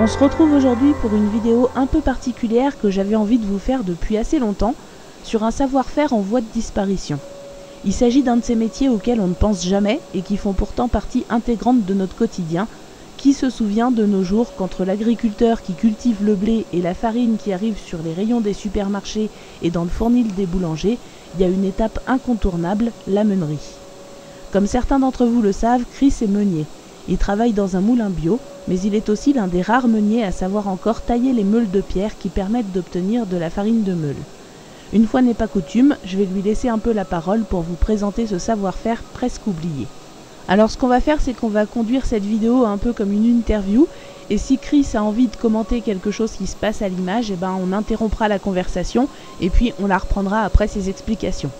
On se retrouve aujourd'hui pour une vidéo un peu particulière que j'avais envie de vous faire depuis assez longtemps sur un savoir-faire en voie de disparition. Il s'agit d'un de ces métiers auxquels on ne pense jamais et qui font pourtant partie intégrante de notre quotidien. Qui se souvient de nos jours qu'entre l'agriculteur qui cultive le blé et la farine qui arrive sur les rayons des supermarchés et dans le fournil des boulangers, il y a une étape incontournable, la meunerie. Comme certains d'entre vous le savent, Chris est meunier. Il travaille dans un moulin bio, mais il est aussi l'un des rares meuniers à savoir encore tailler les meules de pierre qui permettent d'obtenir de la farine de meule. Une fois n'est pas coutume, je vais lui laisser un peu la parole pour vous présenter ce savoir-faire presque oublié. Alors ce qu'on va faire, c'est qu'on va conduire cette vidéo un peu comme une interview, et si Chris a envie de commenter quelque chose qui se passe à l'image, eh ben on interrompra la conversation, et puis on la reprendra après ses explications.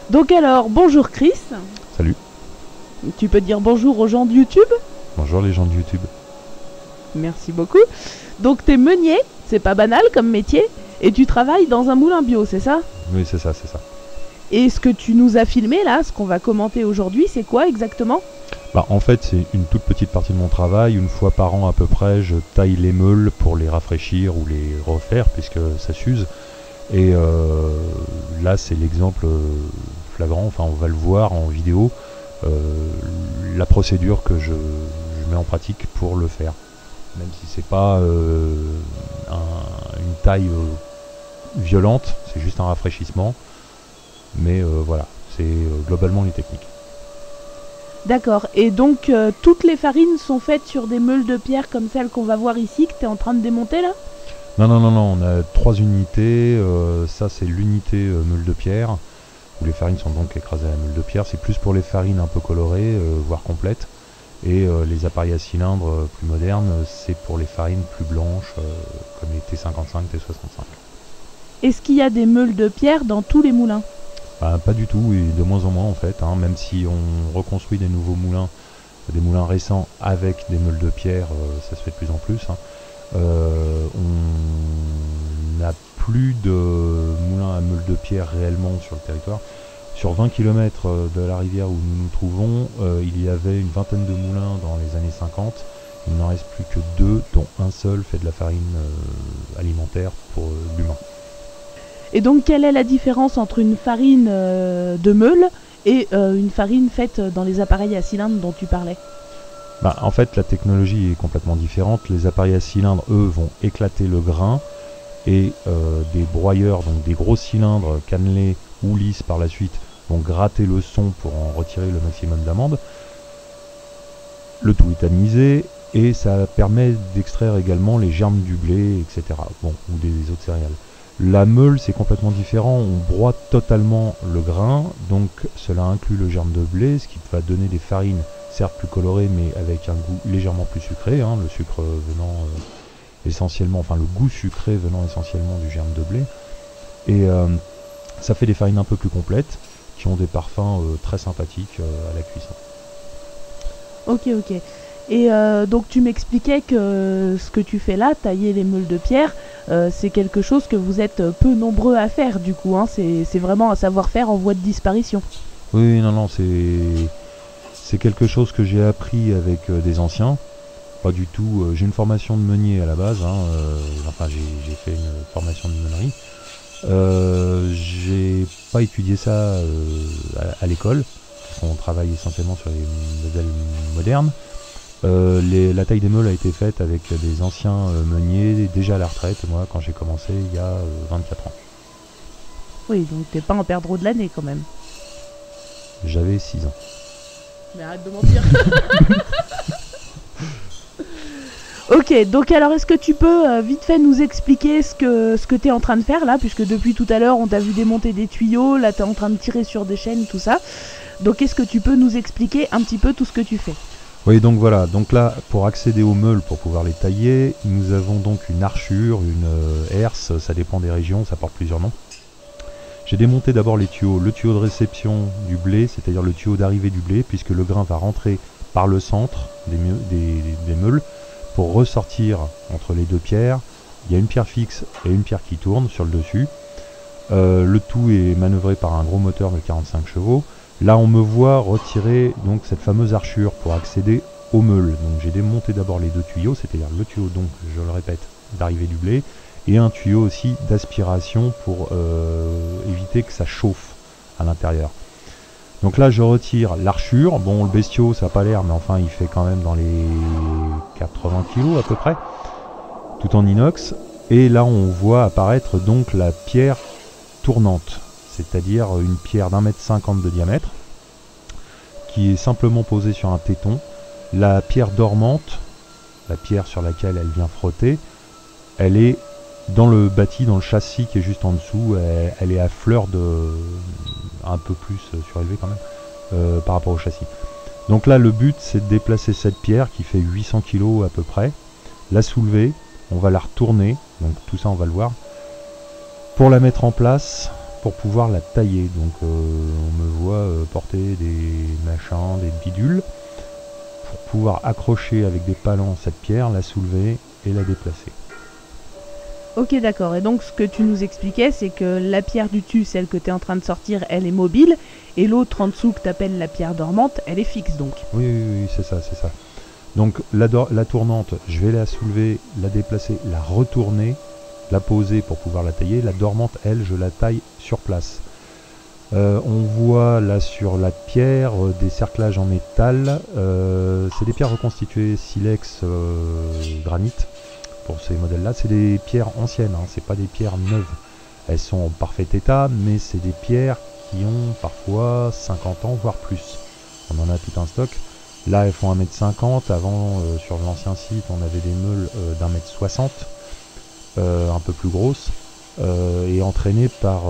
Donc alors, bonjour Chris. Salut. Tu peux dire bonjour aux gens de YouTube? Bonjour les gens de YouTube. Merci beaucoup. Donc t'es meunier, c'est pas banal comme métier, et tu travailles dans un moulin bio, c'est ça? Oui, c'est ça, c'est ça. Et ce que tu nous as filmé là, ce qu'on va commenter aujourd'hui, c'est quoi exactement? En fait, c'est une toute petite partie de mon travail. Une fois par an à peu près, je taille les meules pour les rafraîchir ou les refaire puisque ça s'use. Et là, c'est l'exemple flagrant, enfin on va le voir en vidéo, la procédure que je mets en pratique pour le faire. Même si c'est pas une taille violente, c'est juste un rafraîchissement. Mais voilà, c'est globalement les techniques. D'accord, et donc toutes les farines sont faites sur des meules de pierre comme celles qu'on va voir ici, que tu es en train de démonter là? Non, on a 3 unités, ça c'est l'unité meule de pierre, où les farines sont donc écrasées à la meule de pierre, c'est plus pour les farines un peu colorées, voire complètes, et les appareils à cylindres plus modernes, c'est pour les farines plus blanches, comme les T55, T65. Est-ce qu'il y a des meules de pierre dans tous les moulins? Pas du tout, et de moins en moins en fait, hein, même si on reconstruit des nouveaux moulins, des moulins récents avec des meules de pierre, ça se fait de plus en plus. Hein. On n'a plus de moulins à meules de pierre réellement sur le territoire. Sur 20 km de la rivière où nous nous trouvons, il y avait une vingtaine de moulins dans les années 50. Il n'en reste plus que 2, dont un seul fait de la farine alimentaire pour l'humain. Et donc quelle est la différence entre une farine de meule et une farine faite dans les appareils à cylindres dont tu parlais? En fait, la technologie est complètement différente. Les appareils à cylindres, eux, vont éclater le grain et des broyeurs, donc des gros cylindres cannelés ou lisses par la suite, vont gratter le son pour en retirer le maximum d'amandes. Le tout est tamisé et ça permet d'extraire également les germes du blé, etc. Ou des autres céréales. La meule, c'est complètement différent, on broie totalement le grain, donc cela inclut le germe de blé, ce qui va donner des farines certes plus colorées, mais avec un goût légèrement plus sucré, hein, le sucre venant essentiellement, enfin le goût sucré venant essentiellement du germe de blé. Et ça fait des farines un peu plus complètes, qui ont des parfums très sympathiques à la cuisson. Ok. Et donc tu m'expliquais que ce que tu fais là, tailler les meules de pierre, c'est quelque chose que vous êtes peu nombreux à faire du coup, hein, c'est vraiment un savoir-faire en voie de disparition. Oui, non, c'est quelque chose que j'ai appris avec des anciens. Pas du tout, j'ai une formation de meunier à la base, hein, j'ai fait une formation de meunerie. J'ai pas étudié ça à l'école, parce qu'on travaille essentiellement sur les modèles modernes. La taille des meules a été faite avec des anciens meuniers déjà à la retraite, et moi quand j'ai commencé il y a 24 ans. Oui, donc t'es pas un perdreau de l'année quand même. J'avais 6 ans. Mais arrête de mentir. Ok, donc alors est-ce que tu peux vite fait nous expliquer ce que tu es en train de faire là, puisque depuis tout à l'heure on t'a vu démonter des tuyaux, là tu es en train de tirer sur des chaînes, tout ça. Donc est-ce que tu peux nous expliquer un petit peu tout ce que tu fais? Oui, donc voilà, donc là pour accéder aux meules, pour pouvoir les tailler, nous avons donc une archure, une herse, ça dépend des régions, ça porte plusieurs noms. J'ai démonté d'abord les tuyaux, le tuyau de réception du blé, c'est-à-dire le tuyau d'arrivée du blé, puisque le grain va rentrer par le centre des meules pour ressortir entre les deux pierres. Il y a une pierre fixe et une pierre qui tourne sur le dessus. Le tout est manœuvré par un gros moteur de 45 chevaux. Là on me voit retirer donc cette fameuse archure pour accéder au meule. Donc j'ai démonté d'abord les deux tuyaux, c'est-à-dire le tuyau, donc je le répète, d'arrivée du blé, et un tuyau aussi d'aspiration pour éviter que ça chauffe à l'intérieur. Donc là je retire l'archure. Bon, le bestiau ça n'a pas l'air, mais enfin il fait quand même dans les 80 kg à peu près, tout en inox. Et là on voit apparaître donc la pierre tournante, c'est-à-dire une pierre d'1,50 m de diamètre qui est simplement posée sur un téton. La pierre dormante, la pierre sur laquelle elle vient frotter, elle est dans le bâti, dans le châssis qui est juste en dessous. Elle est à fleur de... un peu plus surélevée quand même par rapport au châssis. Donc là le but c'est de déplacer cette pierre qui fait 800 kg à peu près, la soulever, on va la retourner, donc tout ça on va le voir, pour la mettre en place, pour pouvoir la tailler. Donc on me voit porter des machins, des bidules, pour pouvoir accrocher avec des palans cette pierre, la soulever et la déplacer. Ok, d'accord. Et donc ce que tu nous expliquais, c'est que la pierre du dessus, celle que tu es en train de sortir, elle est mobile, et l'autre en dessous que tu appelles la pierre dormante, elle est fixe donc. Oui, oui, oui, c'est ça, c'est ça. Donc la tournante, je vais la soulever, la déplacer, la retourner, la poser pour pouvoir la tailler. La dormante, elle, je la taille sur place. On voit là sur la pierre des cerclages en métal. C'est des pierres reconstituées silex granit. Pour ces modèles-là, c'est des pierres anciennes, hein, c'est pas des pierres neuves. Elles sont en parfait état, mais c'est des pierres qui ont parfois 50 ans, voire plus. On en a tout un stock. Là, elles font 1,50 m. Avant, sur l'ancien site, on avait des meules d'1,60 m, un peu plus grosses, et entraînées par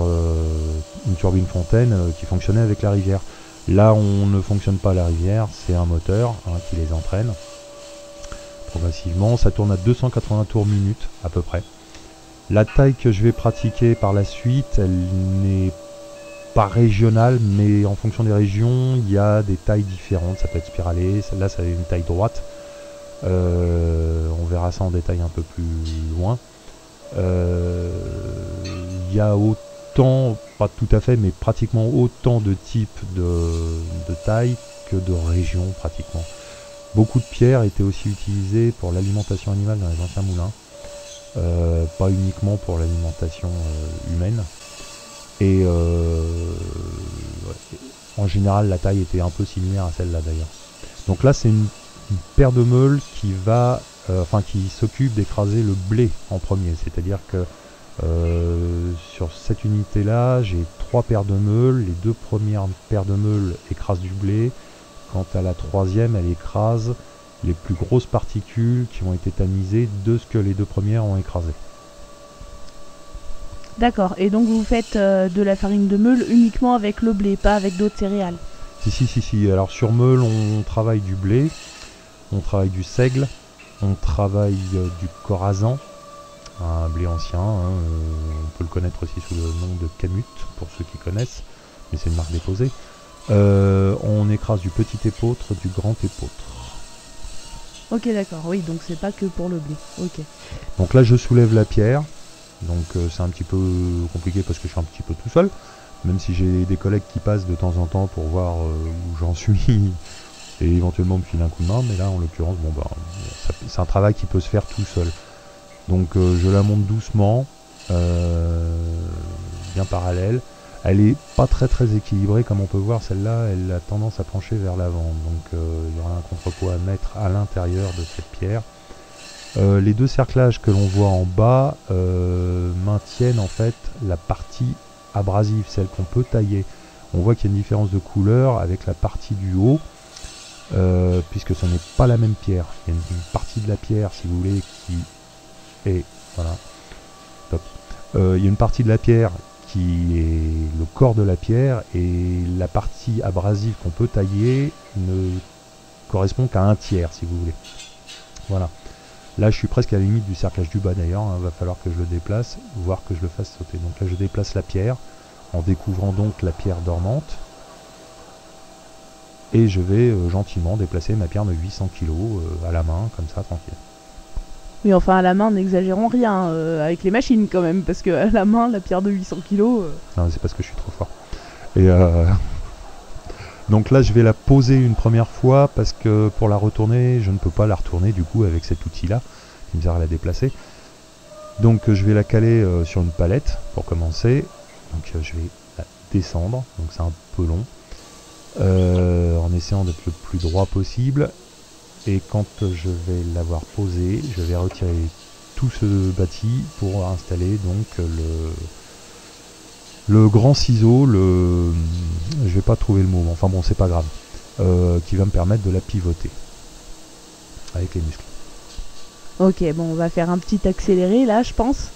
une turbine fontaine qui fonctionnait avec la rivière. Là, on ne fonctionne pas à la rivière, c'est un moteur qui les entraîne. Progressivement, ça tourne à 280 tours minute à peu près. La taille que je vais pratiquer par la suite, elle n'est pas régionale, mais en fonction des régions, il y a des tailles différentes. Ça peut être spiralé, celle-là ça a une taille droite. On verra ça en détail un peu plus loin. Il y a autant, pas tout à fait, mais pratiquement autant de types de tailles que de régions pratiquement. Beaucoup de pierres étaient aussi utilisées pour l'alimentation animale dans les anciens moulins, pas uniquement pour l'alimentation humaine. Et en général, la taille était un peu similaire à celle-là d'ailleurs. Donc là, c'est une paire de meules qui va, qui s'occupe d'écraser le blé en premier. C'est-à-dire que sur cette unité-là, j'ai 3 paires de meules. Les 2 premières paires de meules écrasent du blé. Quant à la troisième, elle écrase les plus grosses particules qui ont été tamisées de ce que les 2 premières ont écrasé. D'accord, et donc vous faites de la farine de meule uniquement avec le blé, pas avec d'autres céréales? Si. Alors sur meule, on travaille du blé, on travaille du seigle, on travaille du corazan, un blé ancien, on peut le connaître aussi sous le nom de Canut, pour ceux qui connaissent, mais c'est une marque déposée. On écrase du petit épeautre, du grand épeautre. Ok, d'accord, oui, donc c'est pas que pour le blé. Ok. Donc là, je soulève la pierre. Donc c'est un petit peu compliqué parce que je suis un petit peu tout seul. Même si j'ai des collègues qui passent de temps en temps pour voir où j'en suis et éventuellement me filer un coup de main. Mais là, en l'occurrence, bon, c'est un travail qui peut se faire tout seul. Donc je la monte doucement, bien parallèle. Elle est pas très équilibrée comme on peut voir, celle-là elle a tendance à pencher vers l'avant, donc il y aura un contrepoids à mettre à l'intérieur de cette pierre. Les 2 cerclages que l'on voit en bas maintiennent en fait la partie abrasive, celle qu'on peut tailler. On voit qu'il y a une différence de couleur avec la partie du haut, puisque ce n'est pas la même pierre. Il y a une partie de la pierre, si vous voulez, qui est... Voilà. Top. Il y a une partie de la pierre qui est le corps de la pierre, et la partie abrasive qu'on peut tailler ne correspond qu'à 1/3, si vous voulez. Voilà. Là, je suis presque à la limite du cerclage du bas d'ailleurs, il va falloir que je le déplace, voire que je le fasse sauter. Donc là, je déplace la pierre, en découvrant donc la pierre dormante, et je vais gentiment déplacer ma pierre de 800 kg à la main, comme ça, tranquille. Oui, enfin, à la main, n'exagérons rien, avec les machines quand même, parce que à la main, la pierre de 800 kg... Non, c'est parce que je suis trop fort. Et Donc là je vais la poser une première fois parce que pour la retourner, je ne peux pas la retourner du coup avec cet outil là qui me sert à la déplacer. Donc je vais la caler sur une palette pour commencer. Donc je vais la descendre, donc c'est un peu long, en essayant d'être le plus droit possible. Et quand je vais l'avoir posé, je vais retirer tout ce bâti pour installer donc le grand ciseau, je vais pas trouver le mot, enfin bon c'est pas grave, qui va me permettre de la pivoter avec les muscles. Ok, bon, on va faire un petit accéléré là, je pense.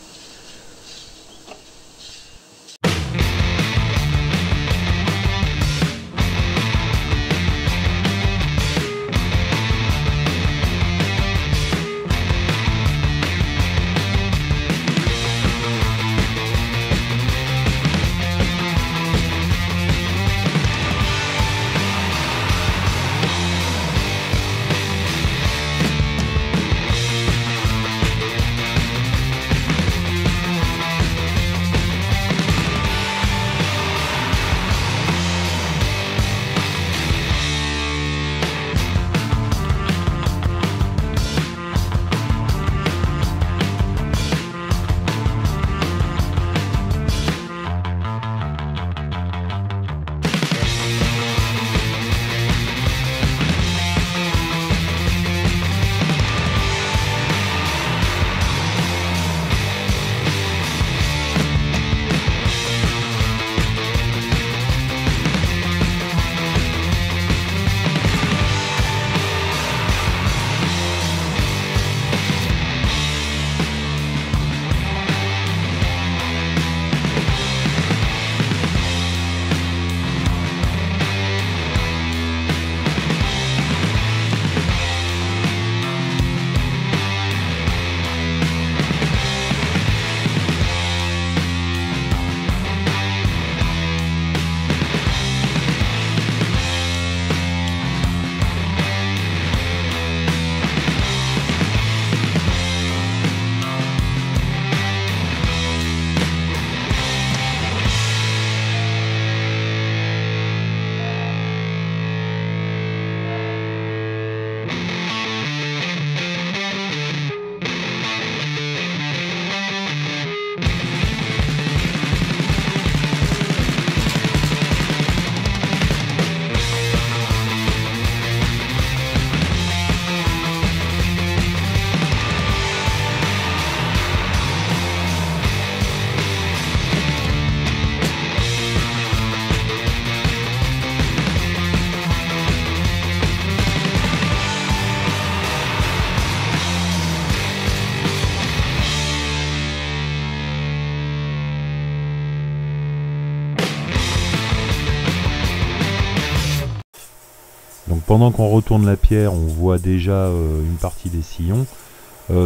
Donc pendant qu'on retourne la pierre, on voit déjà une partie des sillons,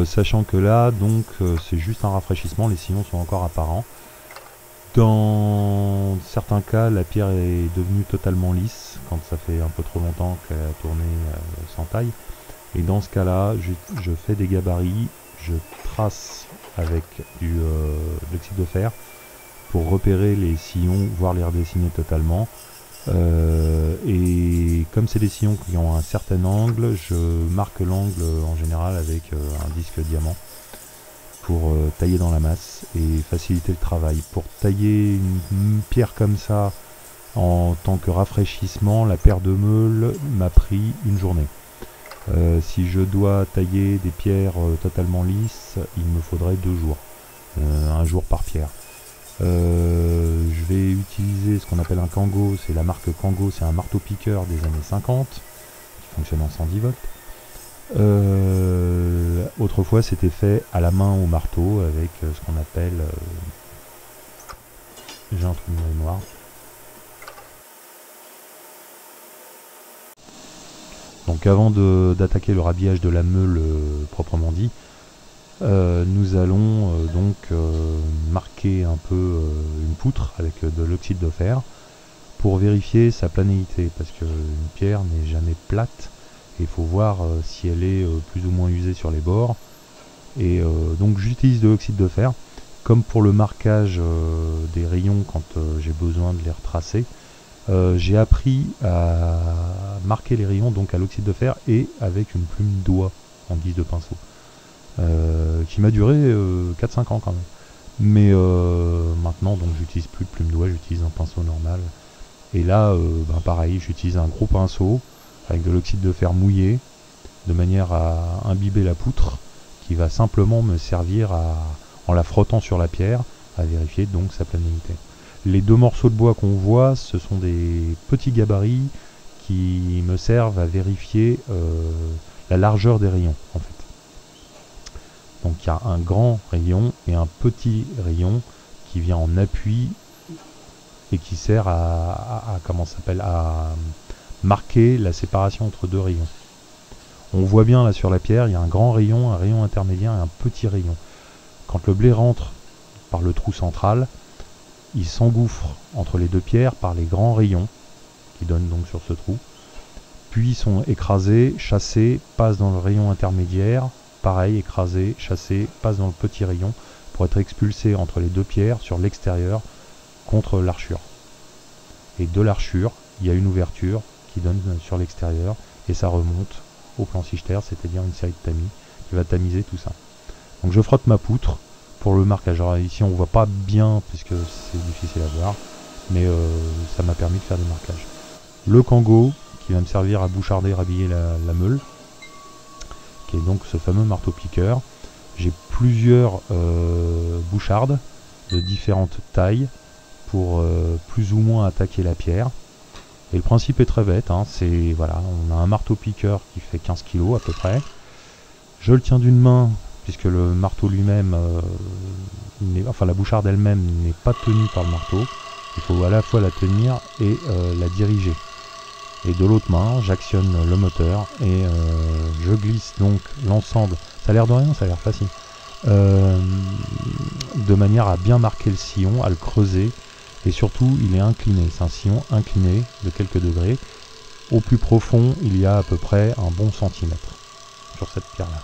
sachant que là, donc c'est juste un rafraîchissement, les sillons sont encore apparents. Dans certains cas, la pierre est devenue totalement lisse, quand ça fait un peu trop longtemps qu'elle a tourné sans taille. Et dans ce cas-là, je fais des gabarits, je trace avec de l'oxyde de fer pour repérer les sillons, voire les redessiner totalement. Et comme c'est des sillons qui ont un certain angle, je marque l'angle en général avec un disque diamant pour tailler dans la masse et faciliter le travail. Pour tailler une pierre comme ça en tant que rafraîchissement, la paire de meules m'a pris une journée. Si je dois tailler des pierres totalement lisses, il me faudrait 2 jours, un jour par pierre. Je vais utiliser ce qu'on appelle un Kango, c'est la marque Kango, c'est un marteau piqueur des années 50 qui fonctionne en 110 volts. Autrefois c'était fait à la main au marteau avec ce qu'on appelle j'ai un trou de mémoire. Donc avant d'attaquer le rhabillage de la meule proprement dit, nous allons donc marquer un peu une poutre avec de l'oxyde de fer pour vérifier sa planéité, parce qu'une pierre n'est jamais plate et il faut voir si elle est plus ou moins usée sur les bords. Et donc j'utilise de l'oxyde de fer comme pour le marquage des rayons quand j'ai besoin de les retracer. J'ai appris à marquer les rayons donc à l'oxyde de fer et avec une plume d'oie en guise de pinceau, qui m'a duré 4-5 ans quand même. Mais maintenant, donc j'utilise plus de plume d'oie, j'utilise un pinceau normal. Et là, pareil, j'utilise un gros pinceau avec de l'oxyde de fer mouillé, de manière à imbiber la poutre, qui va simplement me servir en la frottant sur la pierre, à vérifier donc sa planéité. Les deux morceaux de bois qu'on voit, ce sont des petits gabarits qui me servent à vérifier la largeur des rayons, en fait. Donc il y a un grand rayon et un petit rayon qui vient en appui et qui sert à marquer la séparation entre deux rayons. On voit bien là sur la pierre, il y a un grand rayon, un rayon intermédiaire et un petit rayon. Quand le blé rentre par le trou central, il s'engouffre entre les deux pierres par les grands rayons qui donnent donc sur ce trou, puis sont écrasés, chassés, passent dans le rayon intermédiaire, pareil, écrasés, chassés, passent dans le petit rayon pour être expulsés entre les deux pierres sur l'extérieur contre l'archure. Et de l'archure, il y a une ouverture qui donne sur l'extérieur et ça remonte au plan Sichter, c'est-à-dire une série de tamis qui va tamiser tout ça. Donc je frotte ma poutre pour le marquage. Alors ici on voit pas bien puisque c'est difficile à voir, mais ça m'a permis de faire des marquages. Le kango qui va me servir à boucharder, rhabiller la meule, qui est donc ce fameux marteau-piqueur. J'ai plusieurs bouchardes de différentes tailles pour plus ou moins attaquer la pierre. Et le principe est très bête, hein, c'est voilà, on a un marteau-piqueur qui fait 15 kg à peu près. Je le tiens d'une main, puisque le marteau lui-même, enfin la boucharde elle-même n'est pas tenue par le marteau. Il faut à la fois la tenir et la diriger. Et de l'autre main, j'actionne le moteur et je glisse donc l'ensemble. Ça a l'air de rien, ça a l'air facile. De manière à bien marquer le sillon, à le creuser. Et surtout, il est incliné. C'est un sillon incliné de quelques degrés. Au plus profond, il y a à peu près un bon centimètre sur cette pierre-là.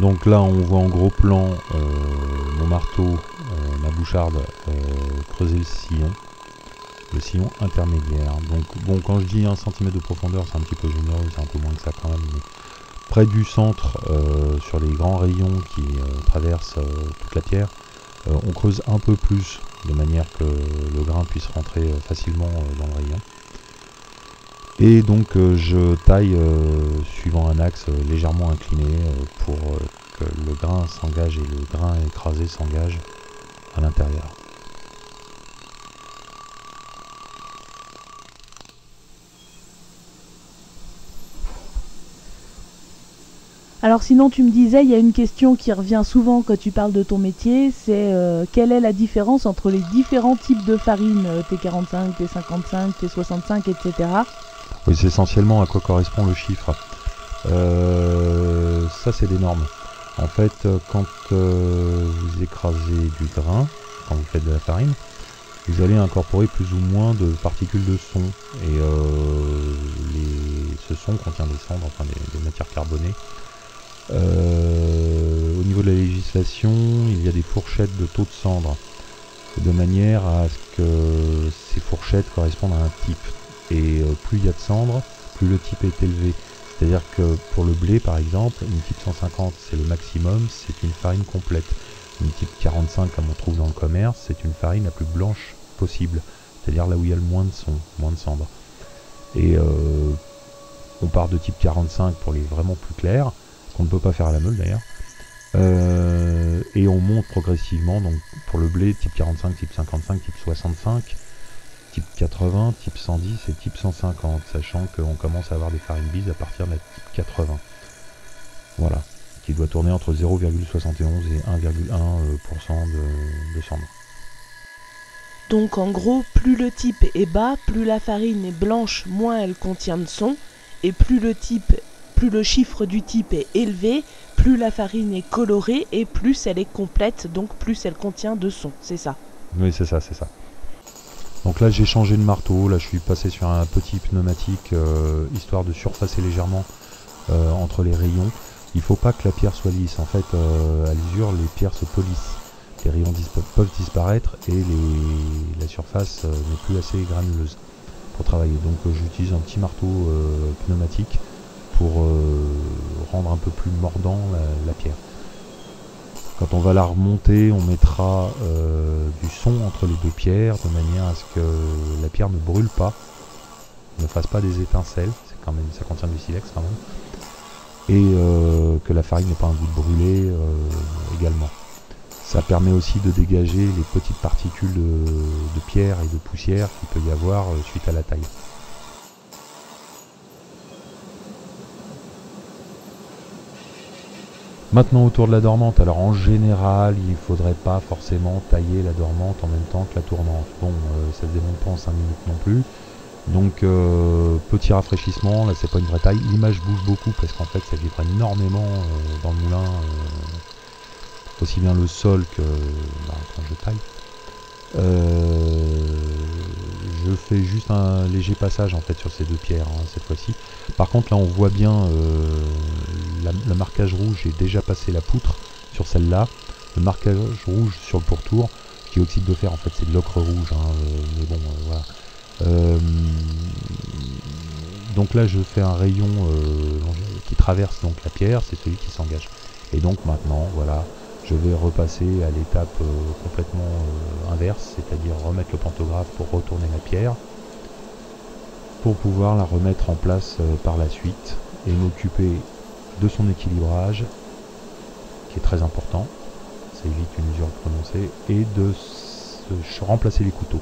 Donc là on voit en gros plan mon marteau, ma boucharde creuser le sillon intermédiaire. Donc bon, quand je dis 1 cm de profondeur, c'est un petit peu généreux, c'est un peu moins que ça quand même, mais près du centre, sur les grands rayons qui traversent toute la pierre, on creuse un peu plus, de manière que le grain puisse rentrer facilement dans le rayon. Et donc je taille suivant un axe légèrement incliné pour que le grain s'engage et le grain écrasé s'engage à l'intérieur. Alors sinon tu me disais, il y a une question qui revient souvent quand tu parles de ton métier, c'est quelle est la différence entre les différents types de farine, T45, T55, T65, etc. Oui, c'est essentiellement à quoi correspond le chiffre. Ça c'est des normes. En fait, quand vous écrasez du grain, quand vous faites de la farine, vous allez incorporer plus ou moins de particules de son. Et ce son contient des cendres, enfin des matières carbonées. Au niveau de la législation, il y a des fourchettes de taux de cendre, de manière à ce que ces fourchettes correspondent à un type. Et plus il y a de cendre, plus le type est élevé. C'est-à-dire que pour le blé par exemple, une type 150 c'est le maximum, c'est une farine complète. Une type 45 comme on trouve dans le commerce, c'est une farine la plus blanche possible. C'est-à-dire là où il y a le moins de son, moins de cendre. Et on part de type 45 pour les vraiment plus clairs, qu'on ne peut pas faire à la meule d'ailleurs. Et on monte progressivement, donc pour le blé, type 45, type 55, type 65, type 80, type 110 et type 150, sachant qu'on commence à avoir des farines bises à partir de la type 80. Voilà, qui doit tourner entre 0,71 et 1,1% de cendre. Donc en gros, plus le type est bas, plus la farine est blanche, moins elle contient de son, et plus le chiffre du type est élevé, plus la farine est colorée et plus elle est complète, donc plus elle contient de son, c'est ça? Oui, c'est ça, c'est ça. Donc là j'ai changé de marteau, là je suis passé sur un petit pneumatique, histoire de surfacer légèrement entre les rayons. Il ne faut pas que la pierre soit lisse, en fait à l'usure les pierres se polissent. Les rayons peuvent disparaître et la surface n'est plus assez granuleuse pour travailler. Donc j'utilise un petit marteau pneumatique pour rendre un peu plus mordant la pierre. Quand on va la remonter, on mettra du son entre les deux pierres de manière à ce que la pierre ne brûle pas, ne fasse pas des étincelles, quand même, ça contient du silex quand même, et que la farine n'ait pas un goût de brûlé également. Ça permet aussi de dégager les petites particules de pierre et de poussière qu'il peut y avoir suite à la taille. Maintenant autour de la dormante, alors en général il ne faudrait pas forcément tailler la dormante en même temps que la tournante. Bon, ça se démonte pas en 5 minutes non plus. Donc petit rafraîchissement, là c'est pas une vraie taille. L'image bouge beaucoup parce qu'en fait ça vibre énormément dans le moulin, aussi bien le sol que quand je taille. Je fais juste un léger passage en fait sur ces deux pierres cette fois-ci. Par contre là on voit bien le marquage rouge, j'ai déjà passé la poutre sur celle-là. Le marquage rouge sur le pourtour qui est oxyde de fer, en fait c'est de l'ocre rouge, mais bon voilà. Donc là je fais un rayon qui traverse donc la pierre, c'est celui qui s'engage. Et donc maintenant voilà, je vais repasser à l'étape complètement inverse, c'est-à-dire remettre le pantographe pour retourner la pierre, pour pouvoir la remettre en place par la suite et m'occuper de son équilibrage, qui est très important, ça évite une usure prononcée, et de remplacer les couteaux.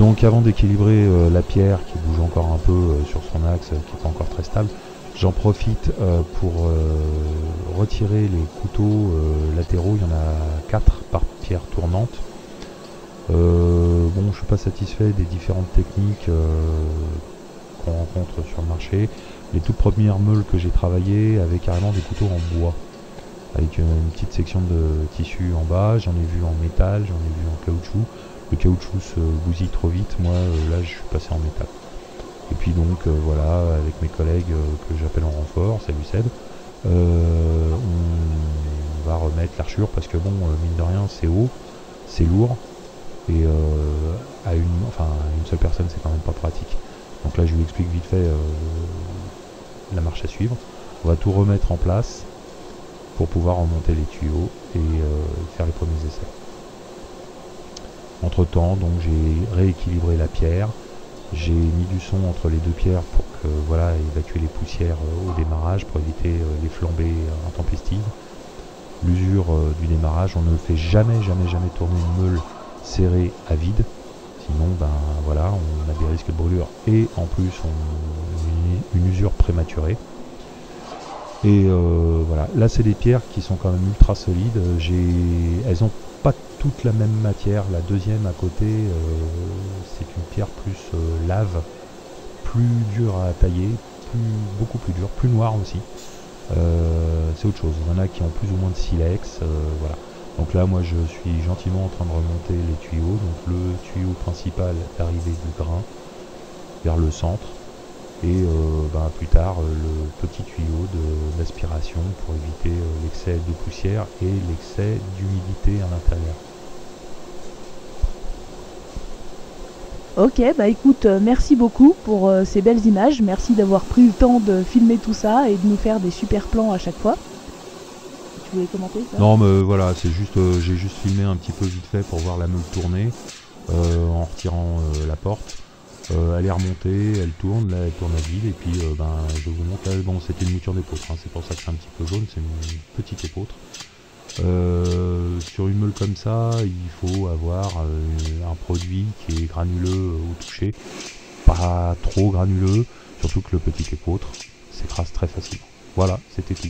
Donc avant d'équilibrer la pierre qui bouge encore un peu sur son axe, qui n'est pas encore très stable, j'en profite pour retirer les couteaux latéraux. Il y en a 4 par pierre tournante. Bon, je suis pas satisfait des différentes techniques qu'on rencontre sur le marché. Les toutes premières meules que j'ai travaillées avaient carrément des couteaux en bois, avec une petite section de tissu en bas. J'en ai vu en métal, j'en ai vu en caoutchouc. Le caoutchouc se bousille trop vite, moi là je suis passé en métal. Et puis donc voilà, avec mes collègues que j'appelle en renfort, salut Seb, on va remettre l'archure parce que bon, mine de rien, c'est haut, c'est lourd, et à une seule personne c'est quand même pas pratique. Donc là je lui explique vite fait la marche à suivre. On va tout remettre en place pour pouvoir remonter les tuyaux et faire les premiers essais. Entre temps, donc j'ai rééquilibré la pierre, j'ai mis du son entre les deux pierres pour que voilà, évacuer les poussières au démarrage, pour éviter les flambées intempestives. L'usure du démarrage, on ne fait jamais tourner une meule serrée à vide, sinon ben voilà, on a des risques de brûlure et en plus une usure prématurée. Et voilà, là c'est des pierres qui sont quand même ultra solides. Elles ont pas toute la même matière. La deuxième à côté, c'est une pierre plus lave, plus dure à tailler, beaucoup plus dure, plus noire aussi. C'est autre chose. Il y en a qui ont plus ou moins de silex. Voilà. Donc là, moi, je suis gentiment en train de remonter les tuyaux. Donc le tuyau principal d'arrivée du grain vers le centre. Et plus tard le petit tuyau d'aspiration pour éviter l'excès de poussière et l'excès d'humidité à l'intérieur. Ok, bah écoute, merci beaucoup pour ces belles images, merci d'avoir pris le temps de filmer tout ça et de nous faire des super plans à chaque fois. Tu voulais commenter ça? Non mais voilà, c'est juste, j'ai juste filmé un petit peu vite fait pour voir la meule tourner en retirant la porte. Elle est remontée, elle tourne, là elle tourne à vide et puis je vous montre là, bon c'était une mouture d'épeautre, hein, c'est pour ça que c'est un petit peu jaune, c'est une petite épeautre. Sur une meule comme ça, il faut avoir un produit qui est granuleux au toucher, pas trop granuleux, surtout que le petit épeautre s'écrase très facilement. Voilà, c'était tout.